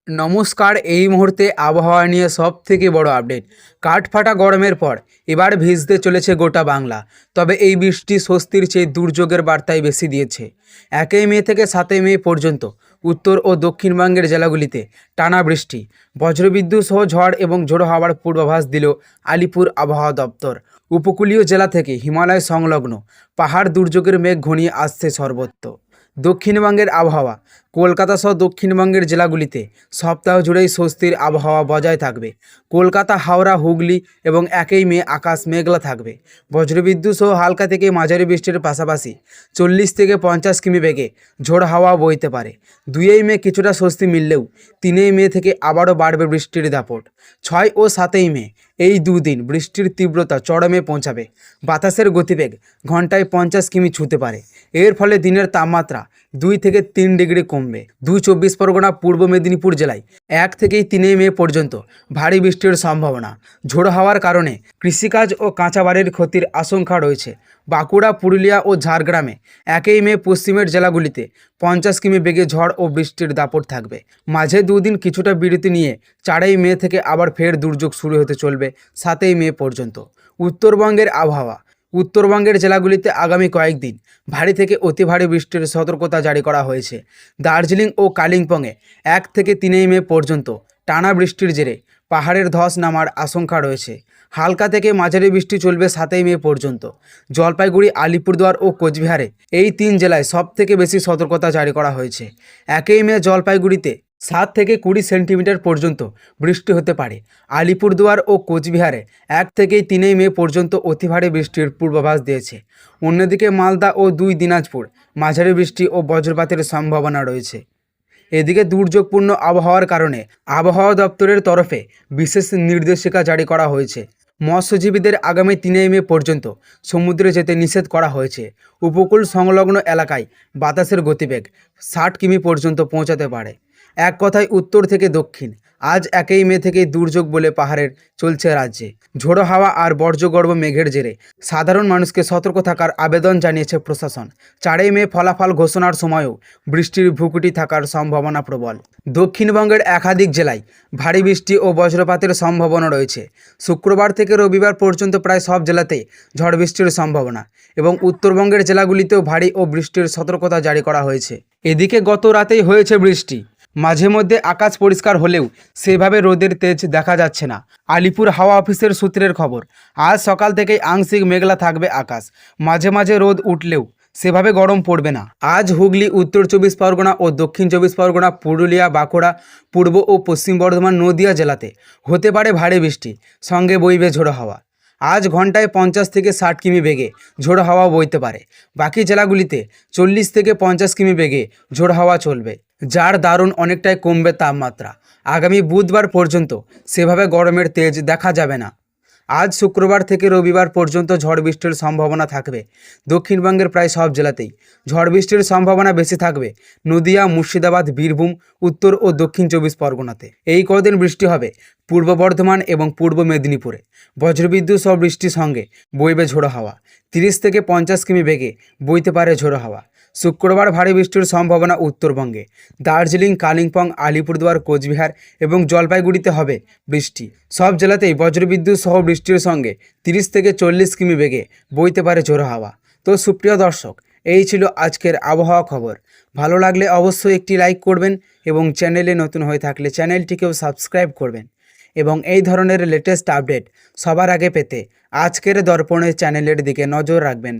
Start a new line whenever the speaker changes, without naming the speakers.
নমস্কার। এই মুহূর্তে আবহাওয়া নিয়ে সবথেকে বড় আপডেট। কাঠফাটা গরমের পর এবার ভিজতে চলেছে গোটা বাংলা। তবে এই বৃষ্টি স্বস্তির চেয়ে দুর্যোগের বার্তাই বেশি দিয়েছে। 1 মে থেকে 7 মে পর্যন্ত উত্তর ও দক্ষিণবঙ্গের জেলাগুলিতে টানা বৃষ্টি, বজ্রবিদ্যুৎ সহ ঝড় এবং ঝোড়ো হাওয়ার পূর্বাভাস দিল আলিপুর আবহাওয়া দপ্তর। উপকূলীয় জেলা থেকে হিমালয় সংলগ্ন পাহাড় দুর্যোগের মেঘ ঘনিয়ে আসছে সর্বত্র। দক্ষিণবঙ্গের আবহাওয়া। কলকাতা সহ দক্ষিণবঙ্গের জেলাগুলিতে সপ্তাহ জুড়েই স্বস্তির আবহাওয়া বজায় থাকবে। কলকাতা, হাওড়া, হুগলি এবং 1 মে আকাশ মেঘলা থাকবে। বজ্রবিদ্যুৎ সহ হালকা থেকে মাঝারি বৃষ্টির পাশাপাশি 40 থেকে 50 কিমি বেগে ঝোড়ো হাওয়া বইতে পারে। 2 মে কিছুটা স্বস্তি মিললেও 3 মে থেকে আবারও বাড়বে বৃষ্টির দাপট। 6 ও 7 মে এই দুদিন বৃষ্টির তীব্রতা চরমে পৌঁছাবে। বাতাসের গতিবেগ ঘন্টায় 50 কিমি ছুঁতে পারে। এর ফলে দিনের তাপমাত্রা 2 থেকে 3 ডিগ্রি কমবে। 24 পরগনা, পূর্ব মেদিনীপুর জেলায় 1 থেকে 3 মে পর্যন্ত ভারী বৃষ্টির সম্ভাবনা। ঝোড়ো হাওয়ার কারণে কৃষিকাজ ও কাঁচাবাড়ির ক্ষতির আশঙ্কা রয়েছে। বাঁকুড়া, পুরুলিয়া ও ঝাড়গ্রামে 1 মে পশ্চিমের জেলাগুলিতে 50 কিমি বেগে ঝড় ও বৃষ্টির দাপট থাকবে। মাঝে দুদিন কিছুটা বিরতি নিয়ে 4 মে থেকে আবার ফের দুর্যোগ শুরু হতে চলবে 7 মে পর্যন্ত। উত্তরবঙ্গের আবহাওয়া। উত্তরবঙ্গের জেলাগুলিতে আগামী কয়েকদিন ভারী থেকে অতি ভারী বৃষ্টির সতর্কতা জারি করা হয়েছে। দার্জিলিং ও কালিম্পংয়ে 1 থেকে 3 মে পর্যন্ত টানা বৃষ্টির জেরে পাহাড়ের ধস নামার আশঙ্কা রয়েছে। হালকা থেকে মাঝারি বৃষ্টি চলবে 7 মে পর্যন্ত। জলপাইগুড়ি, আলিপুরদুয়ার ও কোচবিহারে এই 3 জেলায় সবথেকে বেশি সতর্কতা জারি করা হয়েছে। 1 মে জলপাইগুড়িতে 7 থেকে 20 সেন্টিমিটার পর্যন্ত বৃষ্টি হতে পারে। আলিপুরদুয়ার ও কোচবিহারে 1 থেকে 3 মে পর্যন্ত অতি ভারী বৃষ্টির পূর্বাভাস দিয়েছে। অন্যদিকে মালদা ও 2 দিনাজপুর মাঝারি বৃষ্টি ও বজ্রপাতের সম্ভাবনা রয়েছে। এদিকে দুর্যোগপূর্ণ আবহাওয়ার কারণে আবহাওয়া দপ্তরের তরফে বিশেষ নির্দেশিকা জারি করা হয়েছে। মৎস্যজীবীদের আগামী 3 মে পর্যন্ত সমুদ্রে যেতে নিষেধ করা হয়েছে। উপকূল সংলগ্ন এলাকায় বাতাসের গতিবেগ 60 কিমি পর্যন্ত পৌঁছাতে পারে। এক কথায় উত্তর থেকে দক্ষিণ আজ 1 মে থেকে দুর্যোগ বলে পাহাড়ের চলছে রাজ্যে। ঝোড়ো হাওয়া আর বর্জ্যগর্ভ মেঘের জেরে সাধারণ মানুষকে সতর্ক থাকার আবেদন জানিয়েছে প্রশাসন। 4 মে ফলাফল ঘোষণার সময়ও বৃষ্টির ভ্রুকুটি থাকার সম্ভাবনা প্রবল। দক্ষিণবঙ্গের একাধিক জেলায় ভারী বৃষ্টি ও বজ্রপাতের সম্ভাবনা রয়েছে। শুক্রবার থেকে রবিবার পর্যন্ত প্রায় সব জেলাতেই ঝড় বৃষ্টির সম্ভাবনা এবং উত্তরবঙ্গের জেলাগুলিতেও ভারী ও বৃষ্টির সতর্কতা জারি করা হয়েছে। এদিকে গত রাতেই হয়েছে বৃষ্টি। মাঝে মধ্যে আকাশ পরিষ্কার হলেও সেভাবে রোদের তেজ দেখা যাচ্ছে না। আলিপুর হাওয়া অফিসের সূত্রের খবর, আজ সকাল থেকেই আংশিক মেঘলা থাকবে আকাশ। মাঝে মাঝে রোদ উঠলেও সেভাবে গরম পড়বে না। আজ হুগলি, উত্তর 24 পরগনা ও দক্ষিণ 24 পরগনা, পুরুলিয়া, বাঁকুড়া, পূর্ব ও পশ্চিম বর্ধমান, নদিয়া জেলাতে হতে পারে ভারী বৃষ্টি, সঙ্গে বইবে ঝোড়ো হাওয়া। আজ ঘন্টায় 50 থেকে 60 কিমি বেগে ঝোড়ো হাওয়া বইতে পারে। বাকি জেলাগুলিতে 40 থেকে 50 কিমি বেগে ঝোড়ো হাওয়া চলবে, যার দারুণ অনেকটাই কমবে তাপমাত্রা। আগামী বুধবার পর্যন্ত সেভাবে গরমের তেজ দেখা যাবে না। আজ শুক্রবার থেকে রবিবার পর্যন্ত ঝড় বৃষ্টির সম্ভাবনা থাকবে। দক্ষিণবঙ্গের প্রায় সব জেলাতেই ঝড় বৃষ্টির সম্ভাবনা বেশি থাকবে। নদিয়া, মুর্শিদাবাদ, বীরভূম, উত্তর ও দক্ষিণ 24 পরগনাতে এই কদিন বৃষ্টি হবে। পূর্ব বর্ধমান এবং পূর্ব মেদিনীপুরে বজ্রবিদ্যুৎ সহ বৃষ্টির সঙ্গে বইবে ঝোড়ো হাওয়া। 30 থেকে 50 কিমি বেগে বইতে পারে ঝোড়ো হাওয়া। শুক্রবার ভারী বৃষ্টির সম্ভাবনা উত্তরবঙ্গে। দার্জিলিং, কালিম্পং, আলিপুরদুয়ার, কোচবিহার এবং জলপাইগুড়িতে হবে বৃষ্টি। সব জেলাতেই বজ্রবিদ্যুৎ সহ বৃষ্টির সঙ্গে 30 থেকে 40 কিমি বেগে বইতে পারে ঝোড়ো হাওয়া। তো সুপ্রিয় দর্শক, এই ছিল আজকের আবহাওয়া খবর। ভালো লাগলে অবশ্যই একটি লাইক করবেন এবং চ্যানেলে নতুন হয়ে থাকলে চ্যানেলটিকেও সাবস্ক্রাইব করবেন এবং এই ধরনের লেটেস্ট আপডেট সবার আগে পেতে আজকের দর্পণের চ্যানেলের দিকে নজর রাখবেন।